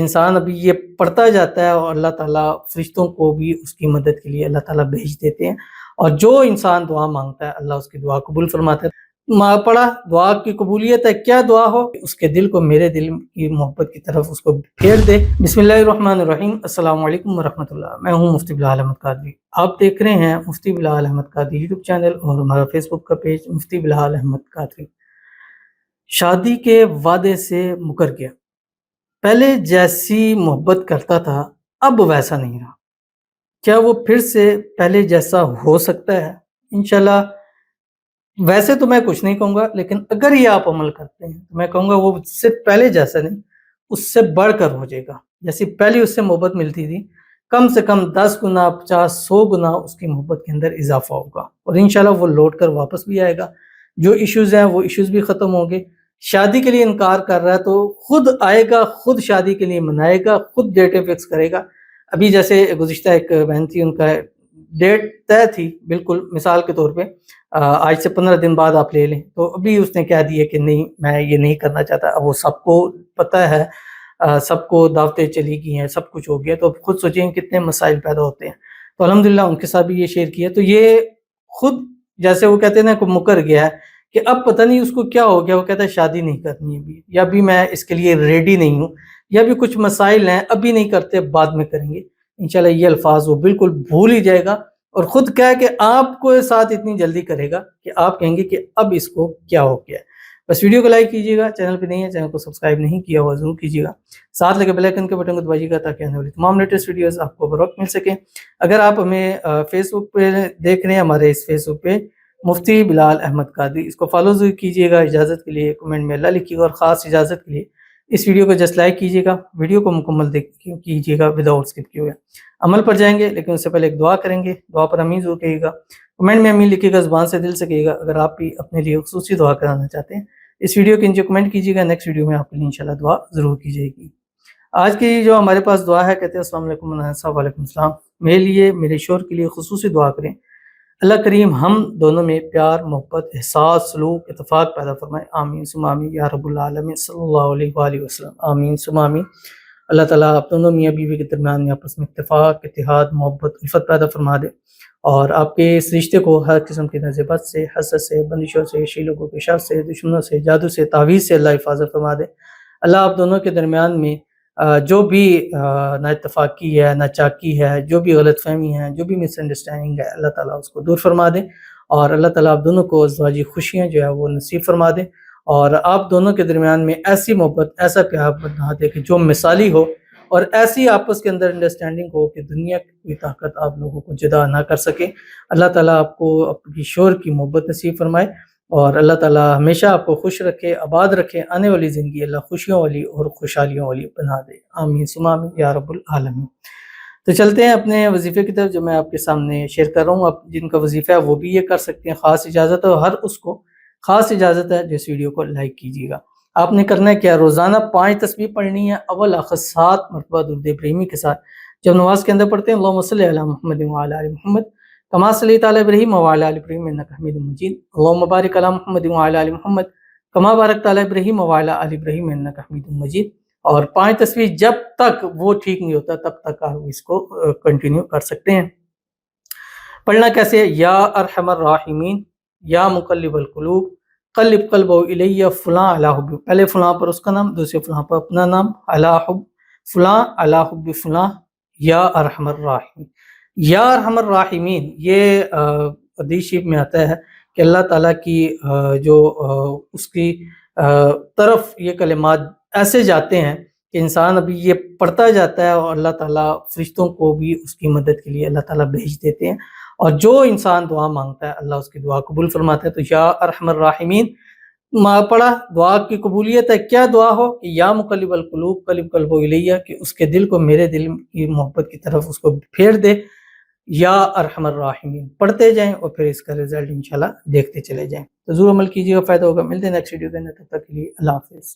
انسان ابھی یہ پڑھتا جاتا ہے اور اللہ تعالیٰ فرشتوں کو بھی اس کی مدد کے لیے اللہ تعالیٰ بھیج دیتے ہیں، اور جو انسان دعا مانگتا ہے اللہ اس کی دعا قبول فرماتا ہے۔ پڑھا دعا کی قبولیت ہے، کیا دعا ہو کہ اس کے دل کو میرے دل کی محبت کی طرف اس کو پھیر دے۔ بسم اللہ الرحمن الرحیم، السلام علیکم ورحمۃ اللہ۔ میں ہوں مفتی بلال احمد قادری، آپ دیکھ رہے ہیں مفتی بلال احمد قادری یوٹیوب چینل اور ہمارا فیس بک کا پیج مفتی بلال احمد قادری۔ شادی کے وعدے سے مکر گیا، پہلے جیسی محبت کرتا تھا اب ویسا نہیں رہا، کیا وہ پھر سے پہلے جیسا ہو سکتا ہے؟ انشاءاللہ ویسے تو میں کچھ نہیں کہوں گا، لیکن اگر یہ آپ عمل کرتے ہیں تو میں کہوں گا وہ صرف پہلے جیسا نہیں، اس سے بڑھ کر ہو جائے گا۔ جیسی پہلی اس سے محبت ملتی تھی، کم سے کم 10 گنا 50 100 گنا اس کی محبت کے اندر اضافہ ہوگا، اور انشاءاللہ وہ لوٹ کر واپس بھی آئے گا۔ جو ایشوز ہیں وہ ایشوز بھی ختم ہوں گے۔ شادی کے لیے انکار کر رہا ہے تو خود آئے گا، خود شادی کے لیے منائے گا، خود ڈیٹیں فکس کرے گا۔ ابھی جیسے گزشتہ ایک بہن تھی، ان کا ڈیٹ طے تھی بالکل، مثال کے طور پہ آج سے 15 دن بعد آپ لے لیں، تو ابھی اس نے کہہ دیا کہ نہیں میں یہ نہیں کرنا چاہتا۔ اب وہ سب کو پتہ ہے، سب کو دعوتیں چلی گئی ہیں، سب کچھ ہو گیا، تو خود سوچیں کتنے مسائل پیدا ہوتے ہیں۔ تو الحمدللہ ان کے ساتھ بھی یہ شیئر کیا، تو یہ خود جیسے وہ کہتے ہیں نا کہ مکر گیا ہے کہ اب پتہ نہیں اس کو کیا ہو گیا، وہ کہتا ہے شادی نہیں کرنی ابھی، یا ابھی میں اس کے لیے ریڈی نہیں ہوں، یا بھی کچھ مسائل ہیں ابھی نہیں کرتے بعد میں کریں گے۔ انشاءاللہ یہ الفاظ وہ بالکل بھول ہی جائے گا، اور خود کہہ کہ آپ کو ساتھ اتنی جلدی کرے گا کہ آپ کہیں گے کہ اب اس کو کیا ہو گیا ہے۔ بس ویڈیو کو لائک کیجیے گا، چینل پہ نہیں ہے چینل کو سبسکرائب نہیں کیا ہوا ضرور کیجیے گا، ساتھ لگے بیل آئیکن کے بٹن کو دبائیے گا تاکہ آنے والی تمام لیٹسٹ ویڈیوز آپ کو بروقت مل سکیں۔ اگر آپ ہمیں فیس بک پہ دیکھ رہے ہیں، ہمارے اس فیس بک پہ مفتی بلال احمد قادری، اس کو فالو ضرور کیجیے گا۔ اجازت کے لیے کمنٹ میں اللہ لکھیے گا، اور خاص اجازت کے لیے اس ویڈیو کو جسٹ لائک کیجیے گا، ویڈیو کو مکمل کیجیے گا وداؤٹ اسکپ کیے ہوئے۔ عمل پر جائیں گے لیکن اس سے پہلے ایک دعا کریں گے، دعا پر امین ضرور کہیے گا، کمنٹ میں امین لکھیے گا، زبان سے دل سے کہیے گا۔ اگر آپ بھی اپنے لیے خصوصی دعا کرانا چاہتے ہیں اس ویڈیو کے نیچے کمنٹ کیجیے گا، نیکسٹ ویڈیو میں آپ کے لیے انشاءاللہ دعا ضرور کی جائے گی۔ آج کی جو ہمارے پاس دعا ہے، کہتے ہیں السلام علیکم وعلیکم السلام، میرے لیے میرے شوہر کے لیے خصوصی دعا کریں، اللہ کریم ہم دونوں میں پیار، محبت، احساس، سلوک، اتفاق پیدا فرمائے، آمین ثم آمین یا رب العالمین، صلی اللہ علیہ وآلہ وسلم، آمین ثم آمین۔ اللہ تعالیٰ آپ دونوں میاں بیوی کے درمیان میں آپس میں اتفاق، اتحاد، محبت، الفت پیدا فرما دے، اور آپ کے اس رشتے کو ہر قسم کی نظر سے، حسد سے، بندشوں سے، شی لوگوں کے شر سے، دشمنوں سے، جادو سے، تعویذ سے اللہ حفاظت فرما دے۔ اللہ آپ دونوں کے درمیان میں جو بھی نا اتفاقی ہے، نا چاکی ہے، جو بھی غلط فہمی ہے، جو بھی مس انڈرسٹینڈنگ ہے، اللہ تعالیٰ اس کو دور فرما دے، اور اللہ تعالیٰ آپ دونوں کو ازدواجی خوشیاں جو ہے وہ نصیب فرما دے، اور آپ دونوں کے درمیان میں ایسی محبت، ایسا پیار بنا دے کہ جو مثالی ہو، اور ایسی آپس کے اندر انڈرسٹینڈنگ ہو کہ دنیا کی کوئی طاقت آپ لوگوں کو جدا نہ کر سکے۔ اللہ تعالیٰ آپ کو اپنی شوہر کی محبت نصیب فرمائے، اور اللہ تعالیٰ ہمیشہ آپ کو خوش رکھے، آباد رکھے، آنے والی زندگی اللہ خوشیوں والی اور خوشحالیوں والی بنا دے، آمین ثم آمین یا رب العالمین۔ تو چلتے ہیں اپنے وظیفے کی طرف، جو میں آپ کے سامنے شیئر کر رہا ہوں۔ آپ جن کا وظیفہ ہے وہ بھی یہ کر سکتے ہیں، خاص اجازت ہے، اور ہر اس کو خاص اجازت ہے جو اس ویڈیو کو لائک کیجیے گا۔ آپ نے کرنا ہے کیا، روزانہ 5 تسبیح پڑھنی ہے، اول آخر 7 مرتبہ درود ابراہیمی کے ساتھ۔ جب نماز کے اندر پڑھتے ہیں اللہم صلی علی محمد وعلی آل محمد کما صلیت علی ابراہیم وعلی آل ابراہیم انک حمید مجید، اللہم بارک علی محمد وعلی آل محمد کما بارکت علی ابراہیم وعلی آل ابراہیم انک حمید مجید، اور 5 تسبیح جب تک وہ ٹھیک نہیں ہوتا تب تک آپ اس کو کنٹینیو کر سکتے ہیں۔ پڑھنا کیسے ہے، یا ارحم الراحمین، یا مقلب القلوب قلب قلبہ الی فلاں علی حب، پہلے فلاں پر اس کا نام، دوسرے فلاں پر اپنا نام، علی حب فلاں علی حب فلاں، یا ارحم الراحمین۔ یا ارحم الراحمین یہ حدیث شریف میں آتا ہے کہ اللہ تعالیٰ کی جو اس کی طرف یہ کلمات ایسے جاتے ہیں کہ انسان ابھی یہ پڑھتا جاتا ہے، اور اللہ تعالیٰ فرشتوں کو بھی اس کی مدد کے لیے اللہ تعالیٰ بھیج دیتے ہیں، اور جو انسان دعا مانگتا ہے اللہ اس کی دعا قبول فرماتا ہے۔ تو یا ارحم الراحمین پڑھا دعا کی قبولیت ہے، کیا دعا ہو کہ یا مقلب القلوب قلب قلبہ الیہ، کہ اس کے دل کو میرے دل کی محبت کی طرف اس کو پھیر دے، یا ارحم الراحمین پڑھتے جائیں، اور پھر اس کا رزلٹ انشاءاللہ دیکھتے چلے جائیں۔ تو ضرور عمل کیجیے گا، فائدہ ہوگا۔ ملتے ہیں نیکسٹ ویڈیو کے اندر، تب تک کے لیے اللہ حافظ۔